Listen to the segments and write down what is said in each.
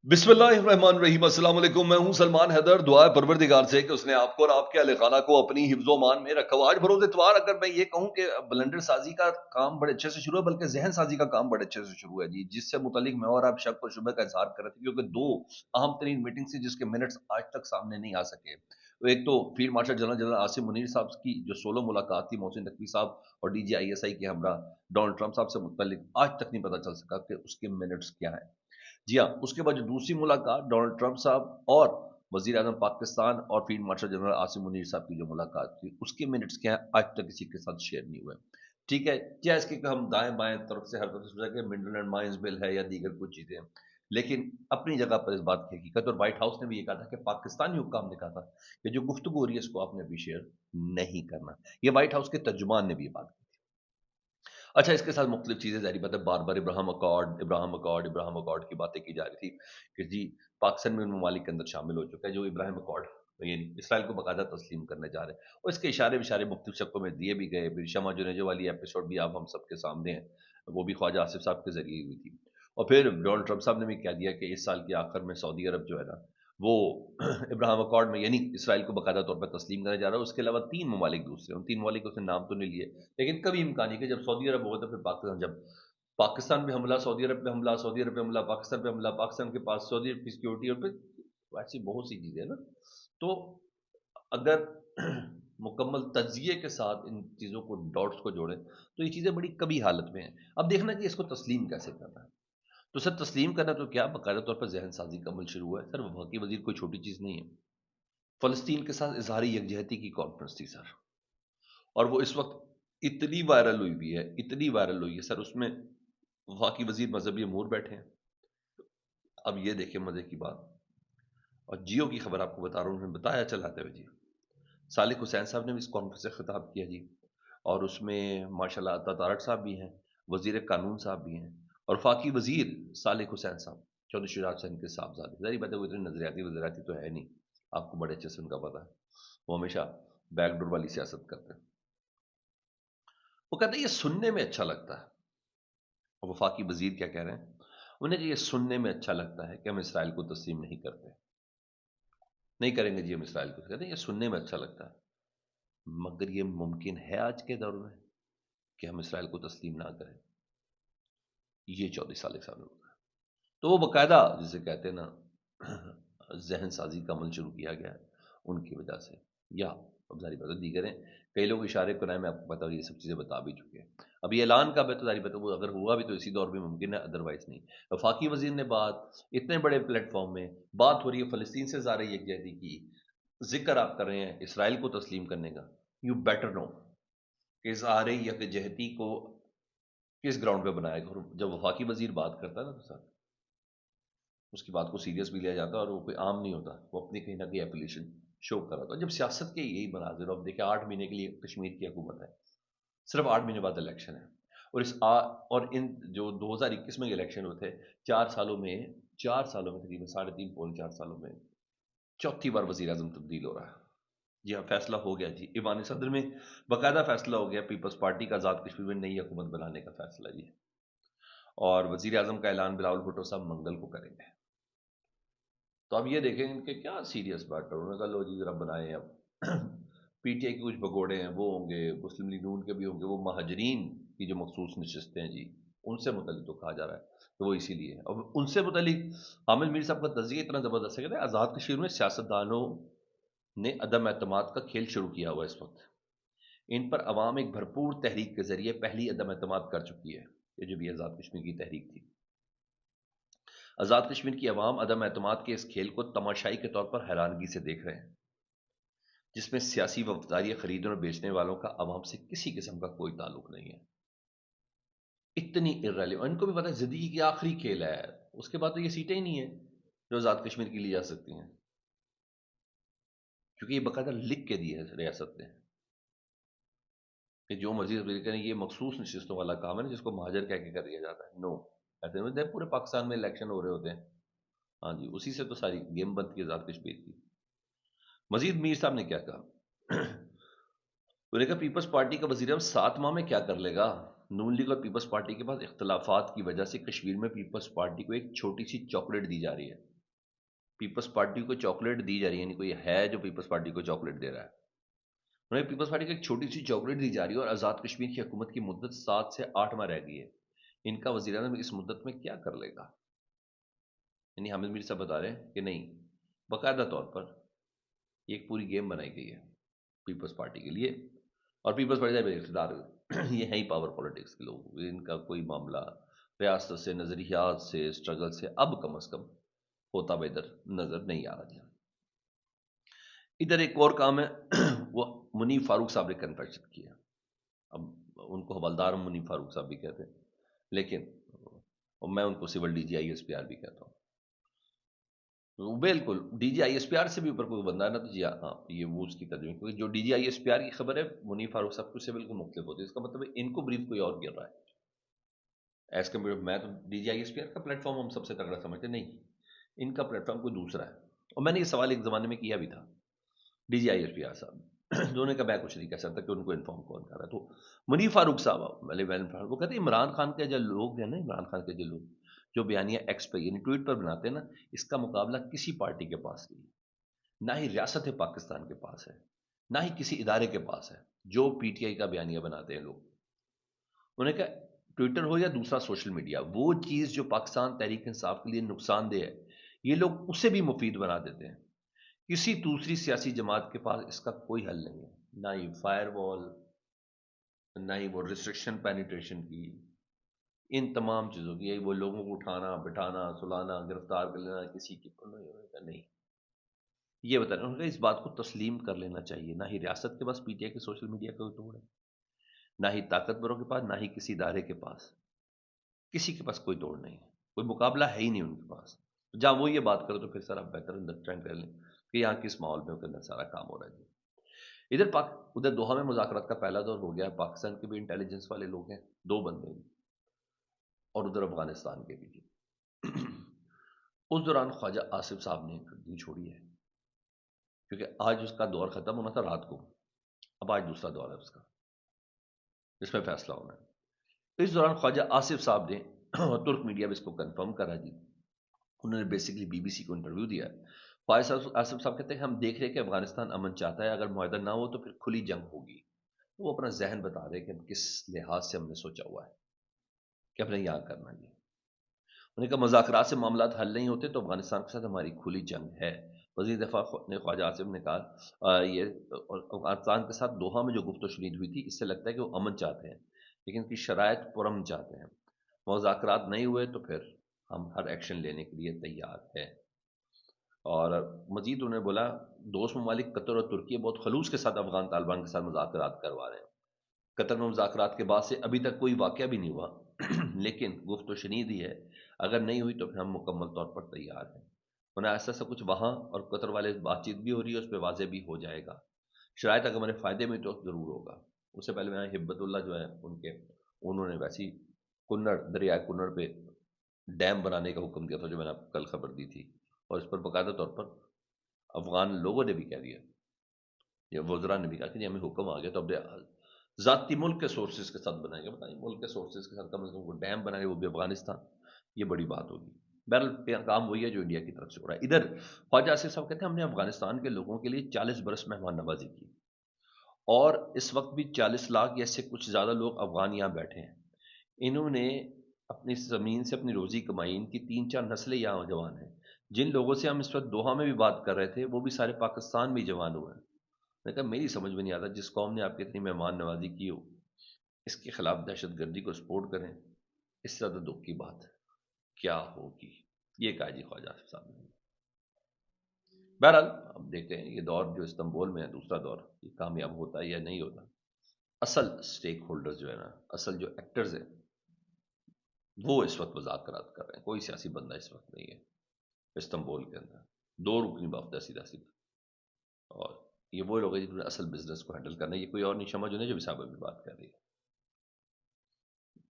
बिस्मिल्लाहिर्रहमानिर्रहीम। अस्सलाम वालेकुम। मैं हूं सलमान हैदर। दुआ है परवरदिगार से कि उसने आपको और आपके अहले खाना को अपनी हिफ्ज़ो मान में रखा हो। आज बरोज़ इतवार अगर मैं ये कहूं कि बलंडर साजी का काम बड़े अच्छे से शुरू है, बल्कि जहन साजी का काम बड़े अच्छे से शुरू है जी, जिससे मुतालिक मैं और आप शक और शुबह का इजहार कर रहे थे, क्योंकि दो अहम तरीन मीटिंग थी जिसके मिनट्स आज तक सामने नहीं आ सके। तो एक तो field marshal general general Asim Munir साहब की जो सोलो मुलाकात थी मोहसिन नकवी साहब और DGISI के हमरा डोनाल्ड ट्रंप साहब से मुतालिक, आज तक नहीं पता चल सका कि उसके मिनट्स क्या है। जी हाँ, उसके बाद जो दूसरी मुलाकात डोनाल्ड ट्रंप साहब और वजीर आजम पाकिस्तान और field marshal general Asim Munir साहब की जो मुलाकात थी, उसके मिनट्स क्या है आज तक किसी के साथ शेयर नहीं हुए। ठीक है, क्या इसके कि हम दाएं बाएं तरफ से हर तरफ से सोचा कि मिडल एंड माइंस बिल है या दीगर कुछ चीजें हैं, लेकिन अपनी जगह पर इस बात की हकीकत, और व्हाइट हाउस ने भी ये कहा था कि पाकिस्तानी हुक्काम ने कहा था कि जो गुफ्तगू हो रही है इसको आपने अभी शेयर नहीं करना। ये व्हाइट हाउस के तर्जुमान ने भी ये बात की। अच्छा, इसके साथ मुख्तलिफ चीज़ें ज़ाहिर बात है, बार-बार इब्राहिम अकॉर्ड की बातें की जा रही थी कि जी, पाकिस्तान में उन ममालिक के अंदर शामिल हो चुका है जो इब्राहिम अकॉर्ड यानी इसराइल को बाकायदा तस्लीम करने जा रहे हैं, और इसके इशारे-विशारे मुख्तलिफ शक्लों में दिए भी गए। फिर शमा जुनेजो वाली एपिसोड भी आप हम सबके सामने है, वो भी ख्वाजा आसिफ साहब के ज़रिए हुई थी। और फिर डोनाल्ड ट्रंप साहब ने भी कह दिया कि इस साल के आखिर में सऊदी अरब जो है ना, वो इब्राहिम अकॉर्ड में यानी इसराइल को बाकायदा तौर पर तस्लीम करने जा रहा है। उसके अलावा 3 ममालिक दूसरे, उन 3 ममालिक के उसने नाम तो नहीं लिए, लेकिन कभी इम्कान नहीं कि जब सऊदी अरब होगा तो फिर पाकिस्तान, जब पाकिस्तान पे हमला, सऊदी अरब पे हमला, सऊदी अरब पे हमला, पाकिस्तान पे हमला, पाकिस्तान के पास सऊदी अरब की सिक्योरिटी, और फिर ऐसी बहुत सी चीजें हैं ना। तो अगर मुकम्मल तजिए के साथ इन चीजों को, डॉट्स को जोड़ें, तो ये चीजें बड़ी कभी हालत में हैं। अब देखना कि इसको तस्लीम कैसे करना है। तो सर, तस्लीम करना तो क्या, बाकायदा तौर पर जहन साजी का अमल शुरू हुआ है सर। वफाकी वजीर कोई छोटी चीज नहीं है। फलस्तीन के साथ इजहारी यकजहती की कॉन्फ्रेंस थी सर, और वो इस वक्त इतनी वायरल हुई भी है, इतनी वायरल हुई है सर, उसमें वफाकी वजीर मजहबी अमूर बैठे हैं। अब ये देखें मजे की बात, और जियो की खबर आपको बता रहा हूँ, उन्होंने बताया चलाते हुए जी, सालिक हुसैन साहब ने भी इस कॉन्फ्रेंस से खिताब किया जी, और उसमें माशाल्लाह अता तारड़ साहब भी हैं, वजीर कानून साहब भी हैं, और फाकी वजीर सालिक हुसैन साहब, चौधरी शिवराज हुसैन के साहबजादे। जाहिर बात है वो इतनी नजरियाती तो है नहीं, आपको बड़े अच्छे से उनका पता है। वो हमेशा बैकडोर वाली सियासत करते हैं। वो कहते हैं ये सुनने में अच्छा लगता है। और वफाकी वजीर क्या कह रहे हैं, उन्हें कि ये सुनने में अच्छा लगता है कि हम इसराइल को तस्लीम नहीं करते, नहीं करेंगे जी हम इसराइल को। कहते हैं ये सुनने में अच्छा लगता है, मगर ये मुमकिन है आज के दौर में कि हम इसराइल को तस्लीम ना करें? ये 24 साल साल में होगा। तो वो बकायदा जिसे कहते हैं ना, जहन साजी का अमल शुरू किया गया है उनकी वजह से, या अब जारी बात है दीगर हैं, कई लोग इशारे कुरान में आपको पता है ये सब चीज़ें बता भी चुके हैं। अब ये ऐलान का है तो जारी बात है वो अगर हुआ भी तो इसी दौर में मुमकिन है, अदरवाइज नहीं। वफाकी वजीर ने बात इतने बड़े प्लेटफॉर्म में बात हो रही है, फ़लस्तीन से ज़ाहिर यकजहती की जिक्र आप कर रहे हैं, इसराइल को तस्लीम करने का। यू बेटर नो कि इज़हार यकजहती को किस ग्राउंड पे बनाया गया, और जब वफाकी वजीर बात करता है ना तो सर, उसकी बात को सीरियस भी लिया जाता है, और वो कोई आम नहीं होता, वो अपनी कहीं ना कहीं एप्लीकेशन शो कर रहा था। जब सियासत के यही मनाजिर, अब देखिए 8 महीने के लिए कश्मीर की हुकूमत है, सिर्फ 8 महीने बाद इलेक्शन है, और और इन जो 2021 में इलेक्शन हुए थे, 4 सालों में, 4 सालों में तकरीबन 3.5 पौने 4 सालों में चौथी बार वजीर आजम तब्दील हो रहा है। जी हाँ, फैसला हो गया जी, ईवान सदर में बाकायदा फैसला हो गया, पीपल्स पार्टी का आज़ाद कश्मीर में नई हुकूमत बनाने का फैसला जी, और वजीर आजम का ऐलान बिलावल भुट्टो साहब मंगल को करेंगे। तो अब ये देखें कि क्या सीरियस बात है, उन्होंने कहा लो जी जरा बनाए अब। PTI के कुछ भगोड़े हैं वो होंगे, मुस्लिम लीग नून के भी होंगे, वो महाजरीन की जो मखसूस नशस्तें हैं जी, उनसे मुतल्लिक तो कहा जा रहा है, तो वो इसीलिए है। और उनसे मुतल्लिक हामिद मीर साहब का तज़किया इतना ज़बरदस्त है, कहते हैं आज़ाद कश्मीर में सियासतदानों ने अदम एतमाद का खेल शुरू किया हुआ है इस वक्त। इन पर अवाम एक भरपूर तहरीक के जरिए पहली अदम एतमाद कर चुकी है। ये जो भी आज़ाद कश्मीर की तहरीक थी, आज़ाद कश्मीर की अवाम अदम एतमाद के इस खेल को तमाशाई के तौर पर हैरानगी से देख रहे हैं, जिसमें सियासी वफादारी खरीदने और बेचने वालों का अवाम से किसी किस्म का कोई ताल्लुक नहीं है। इतनी इर्रेलेवेंट, इनको भी पता है जिंदगी की आखिरी खेल है, उसके बाद तो ये सीटें ही नहीं है जो आज़ाद कश्मीर की ली जा सकती हैं, क्योंकि ये बाकायदा लिख के दी है रियासत ने कि जो मर्जी करें, ये मखसूस नशस्तों वाला काम है ना जिसको महाजर कह के कर दिया जाता है। नो, ऐसे में पूरे पाकिस्तान में इलेक्शन हो रहे होते हैं। हाँ जी, उसी से तो सारी गेम बनती है आज़ाद कश्मीर की। मजीद मीर साहब ने क्या कहा, उन्होंने कहा पीपल्स पार्टी का वजीर 7 माह में क्या कर लेगा। नून लीग और पीपल्स पार्टी के पास इख्तलाफात की वजह से कश्मीर में पीपल्स पार्टी को एक छोटी सी चॉकलेट दी जा रही है। پیپلز پارٹی کو چاکلیٹ دی جا رہی ہے، یعنی کوئی ہے جو پیپلز پارٹی کو چاکلیٹ دے رہا ہے. انہیں پیپلز پارٹی کو ایک چھوٹی سی چاکلیٹ دی جا رہی ہے، اور آزاد کشمیر کی حکومت کی مدت 7 سے 8 ماہ رہ گئی ہے. ان کا وزیر اعظم اس مدت میں کیا کر لے گا؟ یعنی حامد میر صاحب بتا رہے ہیں کہ نہیں، باقاعدہ طور پر یہ ایک پوری گیم بنائی گئی ہے پیپلز پارٹی کے لیے. اور پیپلز پارٹی کا اقتدار یہ ہے ہی پاور پالیٹکس کے لوگ، ان کا کوئی معاملہ ریاست سے، نظریات سے، اسٹرگل سے اب کم از کم ہوتا ہوا ادھر نظر نہیں آ رہا. جی ادھر ایک اور کام ہے، وہ منیب فاروق صاحب نے کنفیشن کیا. اب ان کو حوالدار منیب فاروق صاحب بھی کہتے ہیں، لیکن میں ان کو civil D G I S P R بھی کہتا ہوں. بالکل D G I S P R سے بھی اوپر کوئی بندہ ہے نا، تو جی ہاں یہ وہ اس کی ترجمہ، کیونکہ جو D G I S P R کی خبر ہے منیب فاروق صاحب کو سے بالکل مختلف ہوتی ہے. اس کا مطلب ہے ان کو بریف کوئی اور گر رہا ہے ایز کمپیئر. میں تو D G I S P R کا پلیٹ فارم ہم سب سے تگڑا سمجھتے نہیں، ان کا پلیٹ فارم کوئی دوسرا ہے. اور میں نے یہ سوال ایک زمانے میں کیا بھی تھا D G I S P R صاحب دونوں کا، میں کچھ نہیں کہہ سکتا کہ ان کو انفارم کون کر رہا ہے. تو منیب فاروق صاحب وہ کہتے ہیں عمران خان کے جو لوگ ہیں نا، عمران خان کے جو لوگ جو بیانیہ ایکس پہ یعنی ٹویٹ پر بناتے ہیں نا، اس کا مقابلہ کسی پارٹی کے پاس نہیں ہے، نہ ہی ریاست پاکستان کے پاس ہے، نہ ہی کسی ادارے کے پاس ہے جو پی ٹی آئی کا بیانیہ بناتے ہیں لوگ. انہیں کہا ٹویٹر ہو یا دوسرا سوشل میڈیا، وہ چیز جو پاکستان تحریک انصاف کے لیے نقصان دہ ہے یہ لوگ اسے بھی مفید بنا دیتے ہیں. کسی دوسری سیاسی جماعت کے پاس اس کا کوئی حل نہیں ہے، نہ ہی فائر وال، نہ ہی وہ ریسٹرکشن پینیٹریشن کی، ان تمام چیزوں کی، وہ لوگوں کو اٹھانا بٹھانا سلانا گرفتار کر لینا کسی کی نہیں. یہ بتا رہے ہیں اس بات کو تسلیم کر لینا چاہیے، نہ ہی ریاست کے پاس پی ٹی آئی کے سوشل میڈیا کا توڑ ہے، نہ ہی طاقتوروں کے پاس، نہ ہی کسی ادارے کے پاس، کسی کے پاس کوئی توڑ نہیں ہے، کوئی مقابلہ ہے ہی نہیں ان کے پاس. جہاں وہ یہ بات کرو تو پھر سر آپ بہتر انڈرسٹینڈ کر لیں کہ یہاں کس ماحول میں کے اندر سارا کام ہو رہا ہے. ادھر دوحہ میں مذاکرات کا پہلا دور ہو گیا، پاکستان کے بھی انٹیلیجنس والے لوگ ہیں 2 بندے ہیں، اور ادھر افغانستان کے بھی. اس دوران خواجہ آصف صاحب نے گردی چھوڑی ہے، کیونکہ آج اس کا دور ختم ہونا تھا رات کو، اب آج دوسرا دور ہے اس کا جس میں فیصلہ ہونا ہے. اس دوران خواجہ آصف صاحب نے ترک میڈیا میں اس کو کنفرم کرا جی، انہوں نے بیسکلی بی بی سی کو انٹرویو دیا. خواجہ آصف صاحب کہتے ہیں ہم دیکھ رہے کہ افغانستان امن چاہتا ہے، اگر معاہدہ نہ ہو تو پھر کھلی جنگ ہوگی. وہ اپنا ذہن بتا رہے کہ ہم کس لحاظ سے ہم نے سوچا ہوا ہے کہ ہم نے یہاں کرنا ہے. انہوں نے کہا مذاکرات سے معاملات حل نہیں ہوتے تو افغانستان کے ساتھ ہماری کھلی جنگ ہے. وزیر دفاع نے خواجہ آصف نے کہا یہ افغانستان کے ساتھ دوحہ میں جو گفت و شنید ہوئی تھی اس سے لگتا ہے کہ وہ امن چاہتے ہیں، لیکن ان کی شرائط پرامن چاہتے ہیں. مذاکرات نہیں ہوئے تو پھر ہم ہر ایکشن لینے کے لیے تیار ہیں. اور مزید انہوں نے بولا دوست ممالک قطر اور ترکی بہت خلوص کے ساتھ افغان طالبان کے ساتھ مذاکرات کروا رہے ہیں. قطر میں مذاکرات کے بعد سے ابھی تک کوئی واقعہ بھی نہیں ہوا لیکن گفت و شنید ہی ہے، اگر نہیں ہوئی تو پھر ہم مکمل طور پر تیار ہیں. انہیں ایسا سا کچھ وہاں اور قطر والے بات چیت بھی ہو رہی ہے، اس پہ واضح بھی ہو جائے گا. شرائط اگر ہمارے فائدے میں تو ضرور ہوگا. اس سے پہلے میں ہبت اللہ جو ہے انہوں نے ویسی کنڑ دریائے کنڑ پہ ڈیم بنانے کا حکم دیا تھا جو میں نے آپ کو کل خبر دی تھی، اور اس پر باقاعدہ طور پر افغان لوگوں نے بھی کہہ دیا یا وزراء نے بھی کہا کہ ہمیں حکم آ گیا تو اب ذاتی ملک کے سورسز کے ساتھ بنائیں گے. بتائیں ملک کے سورسز کے ساتھ کم از کم وہ ڈیم بنائیں گے، وہ بھی افغانستان، یہ بڑی بات ہوگی. بہرحال کام وہی ہے جو انڈیا کی طرف سے ہو رہا ہے. ادھر خواجہ آصف صاحب کہتے ہیں ہم نے افغانستان کے لوگوں کے لیے 40 برس مہمان نوازی کی، اور اس وقت بھی 40 لاکھ یا سے کچھ زیادہ لوگ افغان یہاں بیٹھے ہیں. انہوں نے اپنی زمین سے اپنی روزی کمائی، ان کی 3-4 نسلیں یہاں جوان ہیں. جن لوگوں سے ہم اس وقت دوحہ میں بھی بات کر رہے تھے وہ بھی سارے پاکستان میں جوان ہوئے ہیں. میں کہا میری سمجھ میں نہیں آتا جس قوم نے آپ کی اتنی مہمان نوازی کی ہو اس کے خلاف دہشت گردی کو سپورٹ کریں، اس سے زیادہ دکھ کی بات کیا ہوگی. یہ کہا جی خواجہ آصف صاحب نے. بہرحال اب دیکھتے ہیں یہ دور جو استنبول میں ہے دوسرا دور، یہ کامیاب ہوتا ہے یا نہیں ہوتا. اصل سٹیک ہولڈرز جو ہے نا، اصل جو ایکٹرز ہیں وہ اس وقت مذاکرات کر رہے ہیں. کوئی سیاسی بندہ اس وقت نہیں ہے استنبول کے اندر، 2 رکنی وفد ہے سیدھا سیدھا، اور یہ وہ لوگ ہیں جنہوں نے اصل بزنس کو ہینڈل کرنا ہے. یہ کوئی اور نہیں شمع جو نہیں جو صاحب ابھی بات کر رہی ہے.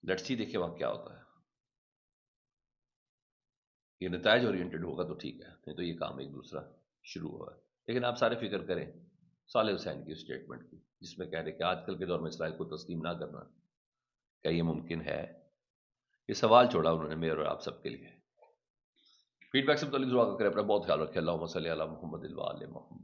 لیٹس سی دیکھیں وہاں کیا ہوتا ہے. یہ نتائج اورینٹڈ ہوگا تو ٹھیک ہے، نہیں تو یہ کام ایک دوسرا شروع ہوا ہے. لیکن آپ سارے فکر کریں صالح حسین کی اسٹیٹمنٹ کی جس میں کہہ رہے کہ آج کل کے دور میں اسرائیل کو تسلیم نہ کرنا، کیا یہ ممکن ہے؟ یہ سوال چھوڑا انہوں نے میرے اور آپ سب کے لیے. فیڈ بیک سے متعلق ضرور آگاہ کریں. اپنا بہت خیال رکھیں. اللہم صلی علی محمد وعلی محمد.